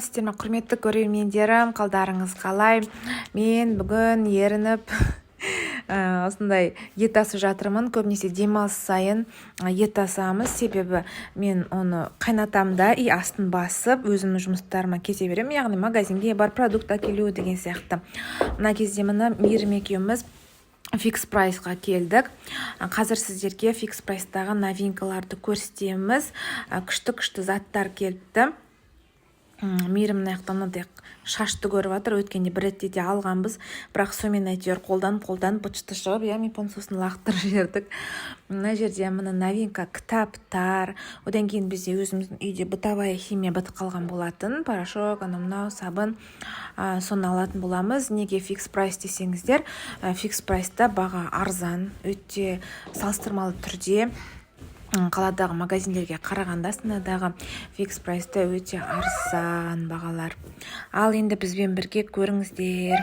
саламатсыздар ма, құрметті көрермендерім, қалдарыңыз қалай? Мен бүгін ерініп осындай ет асып жатырмын. Көбінесе демалыс сайын ет асамыз, себебі мен оны қайнатамын да и астын басып өзімнің жұмыстарыма кете беремін, яғни магазинге бар продукт әкелу деген сияқты. Мына кезде Мейірім екеуміз фикс прайсқа келдік. Қазір сіздерге фикс прайстағы новинкаларды көрсетеміз. Күшті заттар келіпті. Мейірімнің аяқтан мынандай шашты көріп жатыр. Өткенде бір ретте де алғанбыз, бірақ сонымен әйтеуір қолдан бытшыты шығып, мипон сосын лақтырып жібердік. Мына жерде мына новинка кітаптар. Одан кейін бізде өзіміздің үйде бытовая химия бітіп қалған болатын. Порошок, мынау сабын, соны алатын боламыз. Неге фикс прайс десеңіздер, фикс прайста баға арзан, өте салыстырмалы түрде қаладағы магазиндерге қарағанда Астанадағы фикс прайста өте арзан бағалар. Ал енді бізбен бірге көріңіздер.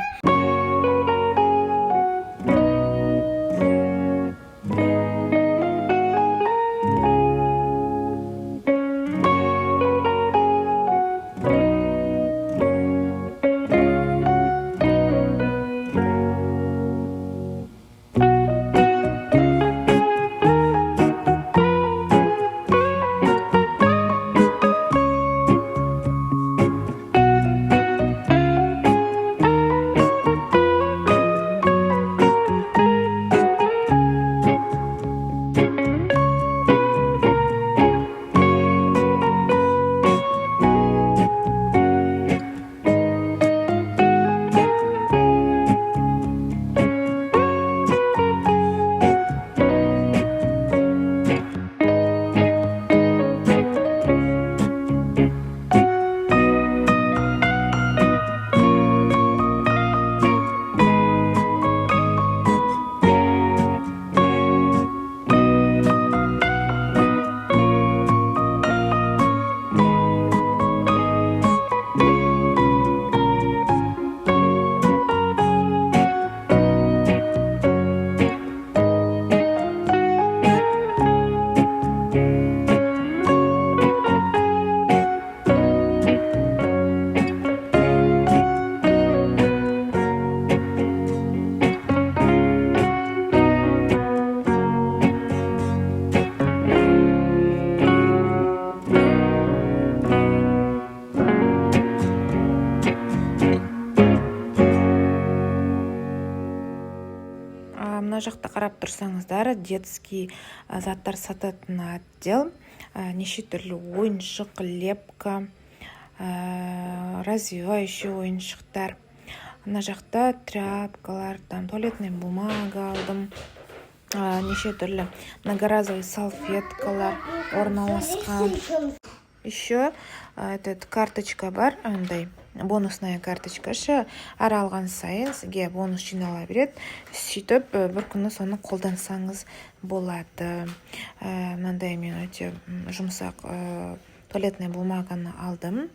Мына жақта қарап тұрсаңыздар, детский заттар сататын отдел. Неше түрлі ойыншық, лепка, развивающий ойыншықтар. Мына жақта тряпкалар, туалетная бумага алдым. Неше түрлі многоразовый салфеткалар орналасқан. Еще этот карточка бар, андай бонусная карточка. Әр алған сайын сізге бонус жинала береді. Сөйтіп бір күні соны қолдансаңыз болады. Мынандай мен өте жұмсақ туалетная бумаганы алдым.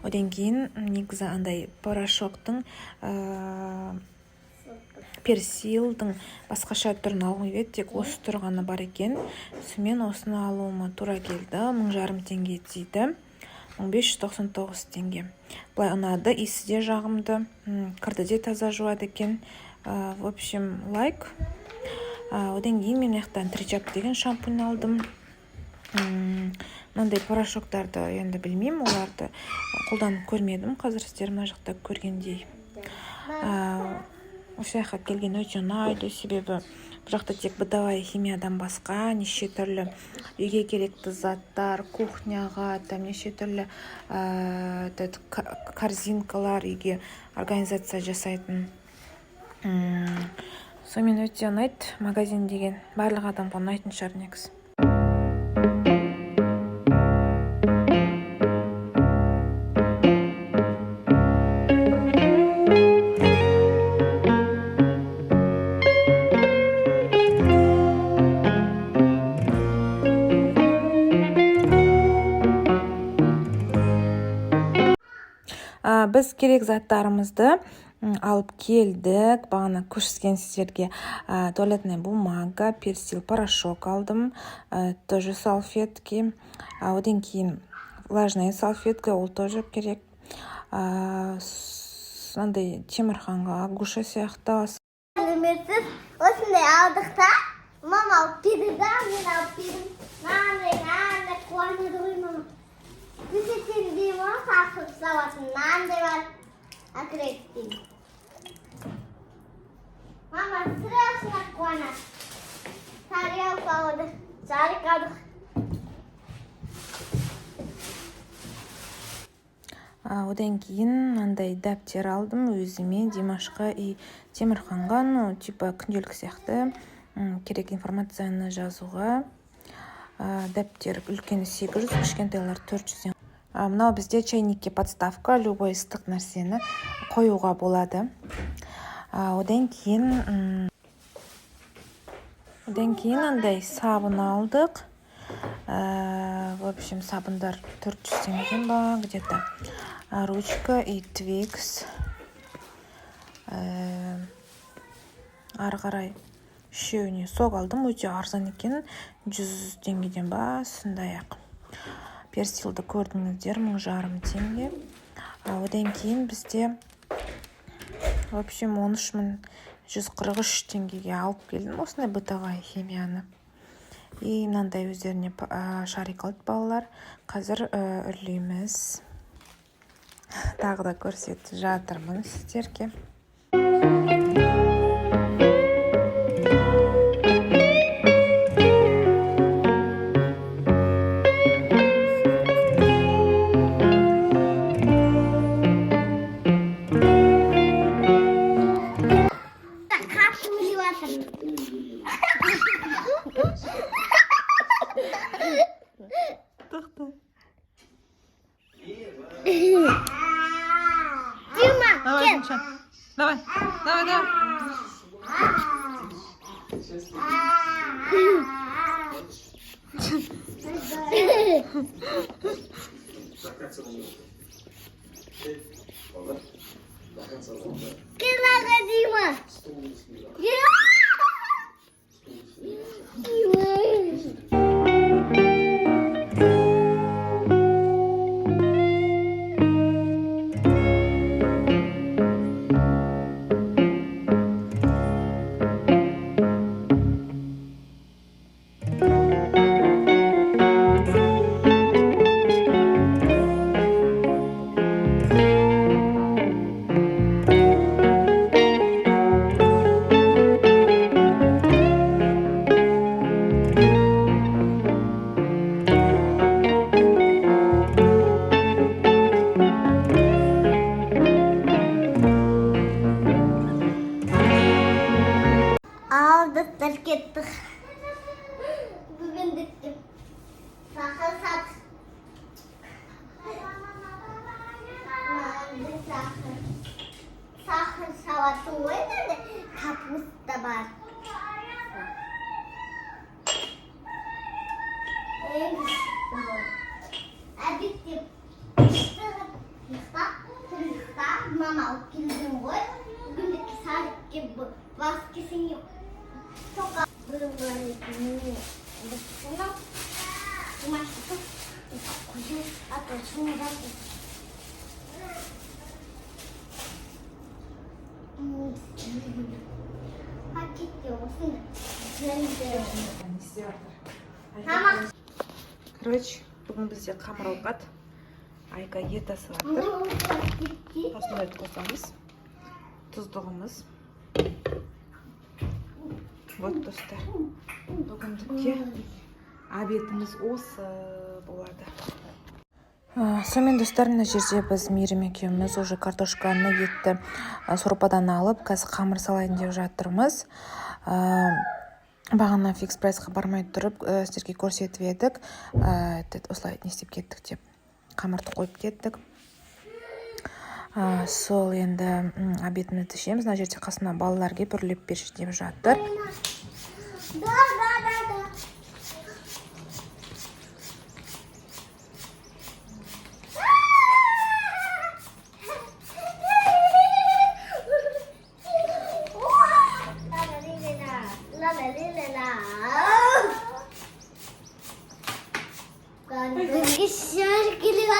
Одан кейін негізі андай порошоктың персилдің басқаша түрін алғым келеді, тек осы тұрғаны бар екен. Сонымен осыны алуыма тура келді. 1500 теңге тиді. 1599 теңге. Бұлай ұнады, иісі де жағымды, кірді де таза жуады екен. В общем, лайк. Одан кейін мен яқтан тричап деген шампунь алдым. Мынандай порошоктарды енді білмеймін, оларды қолданып көрмедім. Қазір сіздер мына жақта көргендей. Осы жаққа келген өте ұнайды, себебі бұл жақта тек бытовая химиядан басқа неше түрлі үйге керекті заттар, кухняға, неше түрлі корзинкалар, үйге организация жасайтын. Сонымен өте ұнайды. Магазин деген барлық адамға ұнайтын шығар негізі. Біз керек заттарымызды алып келдік. Бағана көрсеткен сіздерге туалетная бумага, персил, порошок алдым, тоже салфетки. Одан кейін влажная салфетка, ол тоже керек. Андай Темірханға Агуша сияқты. Лимитсіз осындай алдық та, мама алып берді да, мен алып бердім. Нандай қуанады ғой мама. Күзетелдей ма, сақып сауатын нандай бар. Акірет деймін. Мама сұрасына қуанады. Тарел сауады, жарық алдық. Одан кейін андай дәптер алдым өзіме, Димашқа и Темірханға, типа күнделік сияқты керек информацияны жазуға. Дәптер үлкені 800, кішкентайлар 400. Мынау бізде чайникке подставка, любой ыстық нәрсені қоюға болады. Одан кейін андай сабын алдық. В общем, сабындар 400 теңгеден ба, где-то. Ручка и Twix. Ары қарай үшеуіне сок алдым, өте арзан екен, 100 теңгеден ба, сондай-ақ. Персилді көрдіңіздер, 1,5 теңге. Одан кейін бізде, в общем, 13.143 теңгеге алып келдім осындай бытовая химияны. И мынандай өздеріне шарик алды балалар. Қазір үрлейміз. Тағы да көрсетіп жатырмын сіздерге. Давай. Килага, Дима! Aldık, gittik. Bugün gittim. Sakın sat. Sakın savatı var da kapus da var. Bittim. Yıkta, mama alıp geldim koy. Bugündeki saat gibi vaskesin yok. Çok az. Böyle bunu kumaşlıkı kuyu atıyorsun da Paket diyorsun. Tamam. Короче, бүгін бізде қамыр ауқат. Айка ет асып жатыр. Осындай қосамыз. Тұздығымыз. Вот достар. Бүгіндікке обедіміз осы болады. Сонымен достар, мына жерде біз Мейірім екеуміз уже картошканы, етті сорпадан алып, қазір қамыр салайын деп жатырмыз. Бағана фикс прайсқа бармай тұрып, сіздерге көрсетіп едік. Осылай не істеп кеттік деп қамырды қойып кеттік. Сол енді обедімізді ішеміз. Мына жерде қасына балалар келіп үрлеп берші деп жатыр. Да. Şarkılı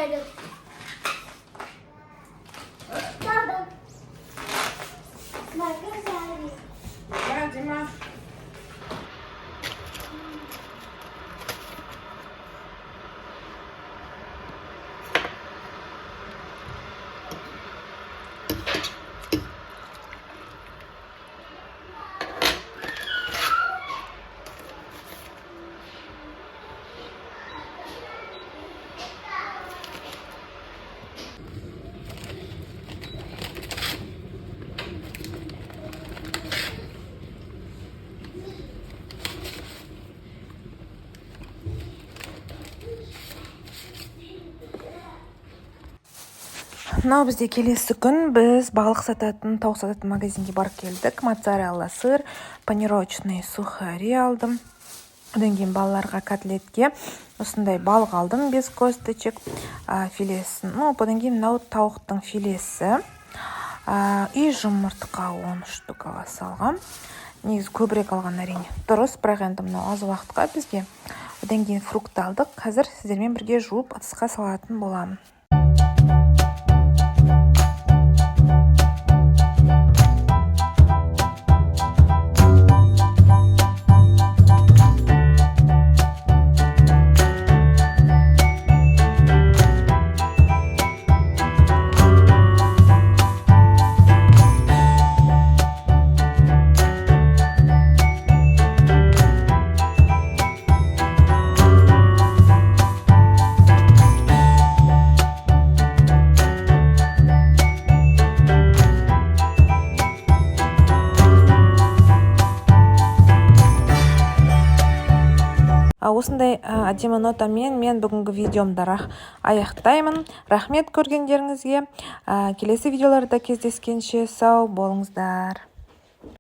Geldim. Geldim. Bakın geldim. Hadi ma. Мынау бізде келесі күн біз балық сататын, тауық сататын магазинге барып келдік. Моцарелла сыр, панировочный сухари алдым. Одан кейін балаларға котлетке осындай балық алдым, без косточек, филесін. Одан кейін мынау тауықтың филесі. И жұмыртқа 10 штука салғам. Негізі көбірек алған әрине. Дұрыс, бірақ енді мынау аз уақытқа бізге. Одан кейін фрукт алдық. Қазір сіздермен бірге жуып ыдысқа салатын боламын. Осындай әдемі нотамен мен бүгінгі видеомды аяқтаймын. Рахмет көргендеріңізге. Келесі видеоларда кездескенше сау болыңыздар.